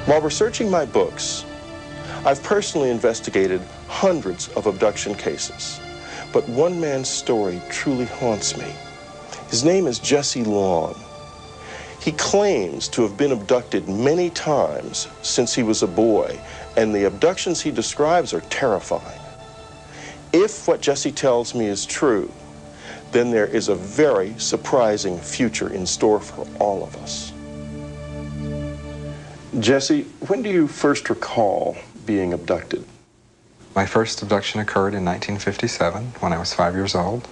While researching my books, I've personally investigated hundreds of abduction cases, but one man's story truly haunts me. His name is Jesse Long. He claims to have been abducted many times since he was a boy, and the abductions he describes are terrifying. If what Jesse tells me is true, then there is a very surprising future in store for all of us. Jesse, when do you first recall being abducted? My first abduction occurred in 1957 when I was 5 years old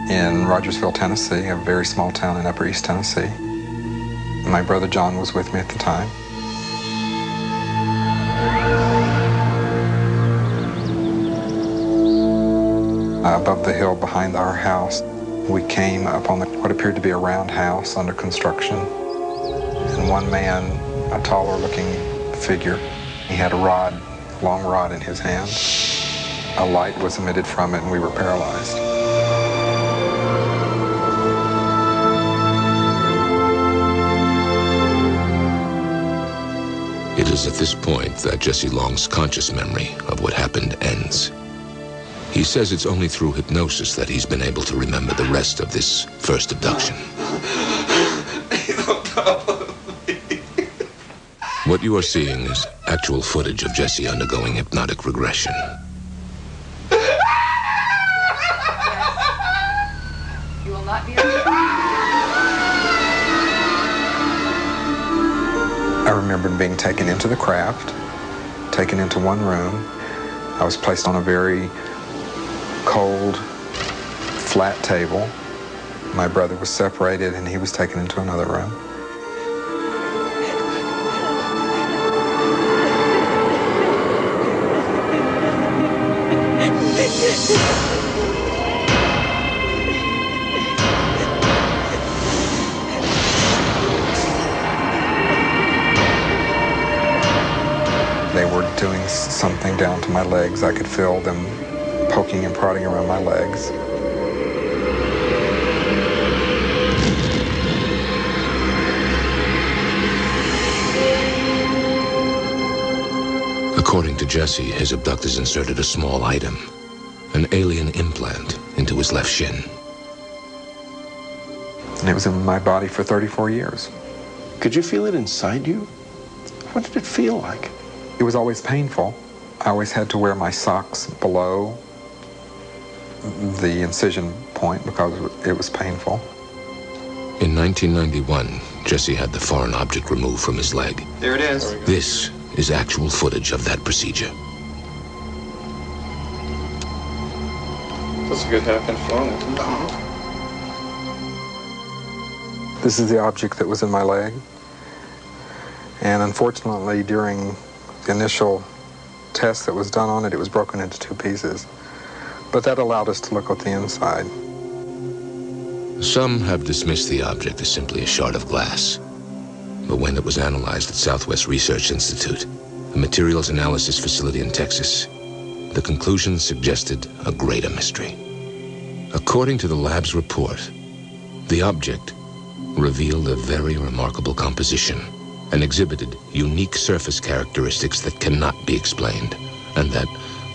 in Rogersville, Tennessee, a very small town in Upper East Tennessee. My brother John was with me at the time. Above the hill behind our house, we came upon what appeared to be a round house under construction. And one man, a taller looking figure, he had a rod, long rod in his hand. A light was emitted from it and we were paralyzed. It is at this point that Jesse Long's conscious memory of what happened ends. He says it's only through hypnosis that he's been able to remember the rest of this first abduction. What you are seeing is actual footage of Jesse undergoing hypnotic regression. You will not be I remember being taken into the craft, taken into one room. I was placed on a very cold, flat table. My brother was separated and he was taken into another room. They were doing something down to my legs. I could feel them poking and prodding around my legs. According to Jesse, his abductors inserted a small item, an alien implant, into his left shin. And it was in my body for 34 years. Could you feel it inside you? What did it feel like? It was always painful. I always had to wear my socks below the incision point because it was painful. In 1991, Jesse had the foreign object removed from his leg. There it is. This is actual footage of that procedure. That's a good half-inch long. This is the object that was in my leg. And unfortunately, during the initial test that was done on it, it was broken into two pieces. But that allowed us to look at the inside. Some have dismissed the object as simply a shard of glass. But when it was analyzed at Southwest Research Institute, a materials analysis facility in Texas, the conclusions suggested a greater mystery. According to the lab's report, the object revealed a very remarkable composition and exhibited unique surface characteristics that cannot be explained, and that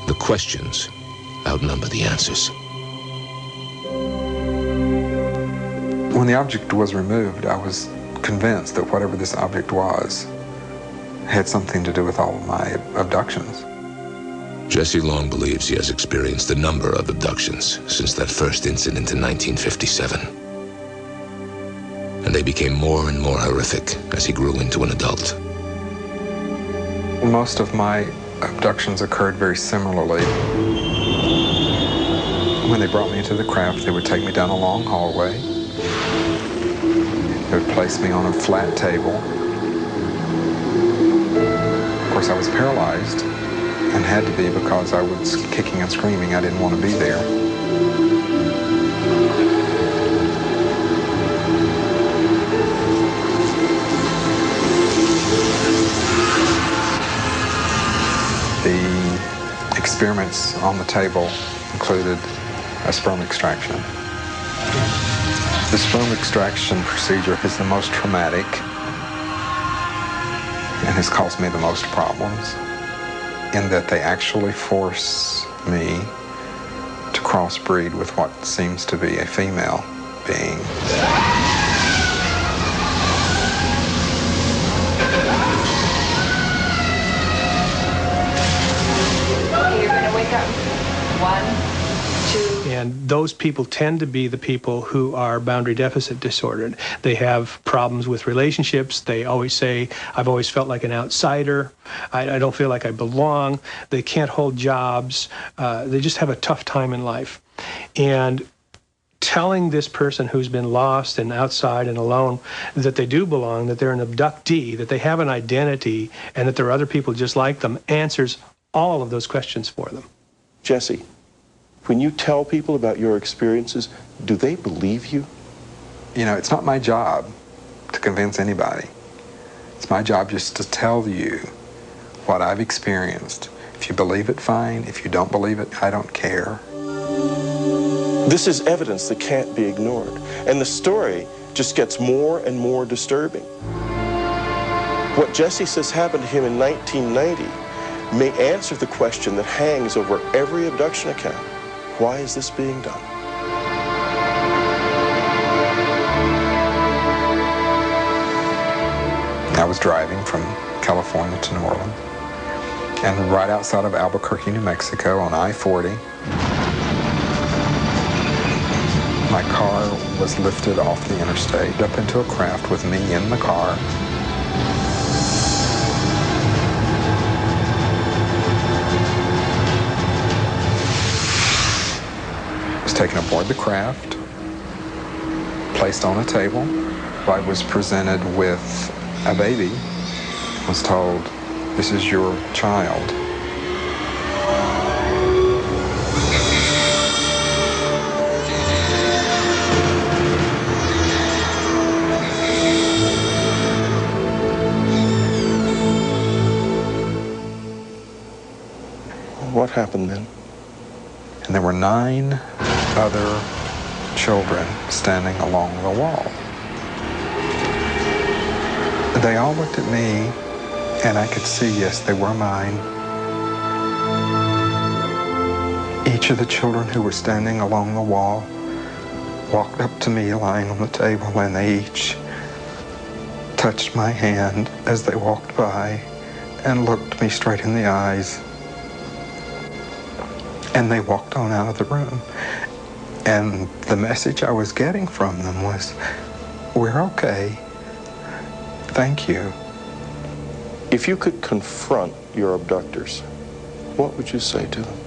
the questions outnumber the answers. When the object was removed, I was convinced that whatever this object was had something to do with all of my abductions. Jesse Long believes he has experienced a number of abductions since that first incident in 1957. And they became more and more horrific as he grew into an adult. Most of my abductions occurred very similarly. When they brought me into the craft, they would take me down a long hallway. They would place me on a flat table. Of course, I was paralyzed and had to be because I was kicking and screaming. I didn't want to be there. The experiments on the table included a sperm extraction. The sperm extraction procedure is the most traumatic. and has caused me the most problems, in that they actually force me to crossbreed with what seems to be a female being. Okay, you're gonna wake up. 1, 2. And those people tend to be the people who are boundary deficit disordered. They have problems with relationships. They always say, I've always felt like an outsider. I don't feel like I belong. They can't hold jobs. They just have a tough time in life. And telling this person who's been lost and outside and alone that they do belong, that they're an abductee, that they have an identity, and that there are other people just like them, answers all of those questions for them. Jesse, when you tell people about your experiences, do they believe you? You know, it's not my job to convince anybody. It's my job just to tell you what I've experienced. If you believe it, fine. If you don't believe it, I don't care. This is evidence that can't be ignored, and the story just gets more and more disturbing. What Jesse says happened to him in 1990 may answer the question that hangs over every abduction account. Why is this being done? I was driving from California to New Orleans, and right outside of Albuquerque, New Mexico on I-40, my car was lifted off the interstate up into a craft with me in the car. I was taken aboard the craft, placed on a table. I was presented with a baby, was told, "This is your child." What happened then? And there were 9 other children standing along the wall. They all looked at me, and I could see, yes, they were mine. Each of the children who were standing along the wall walked up to me lying on the table, and they each touched my hand as they walked by and looked me straight in the eyes. And they walked on out of the room. And the message I was getting from them was, "We're okay. Thank you." If you could confront your abductors, what would you say to them?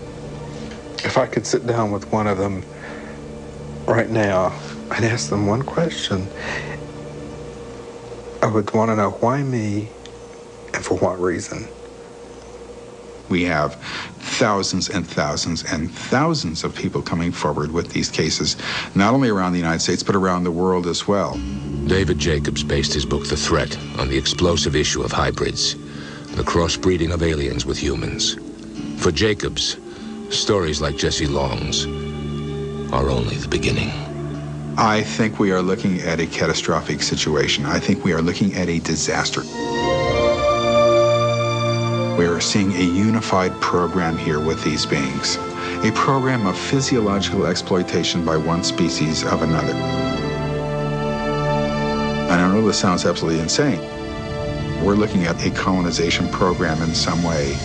If I could sit down with one of them right now, I'd ask them one question. I would want to know why me and for what reason. We have thousands and thousands and thousands of people coming forward with these cases, not only around the United States, but around the world as well. David Jacobs based his book The Threat on the explosive issue of hybrids, the crossbreeding of aliens with humans. For Jacobs, stories like Jesse Long's are only the beginning. I think we are looking at a catastrophic situation. I think we are looking at a disaster. We are seeing a unified program here with these beings, a program of physiological exploitation by one species of another. And I know this sounds absolutely insane. We're looking at a colonization program in some way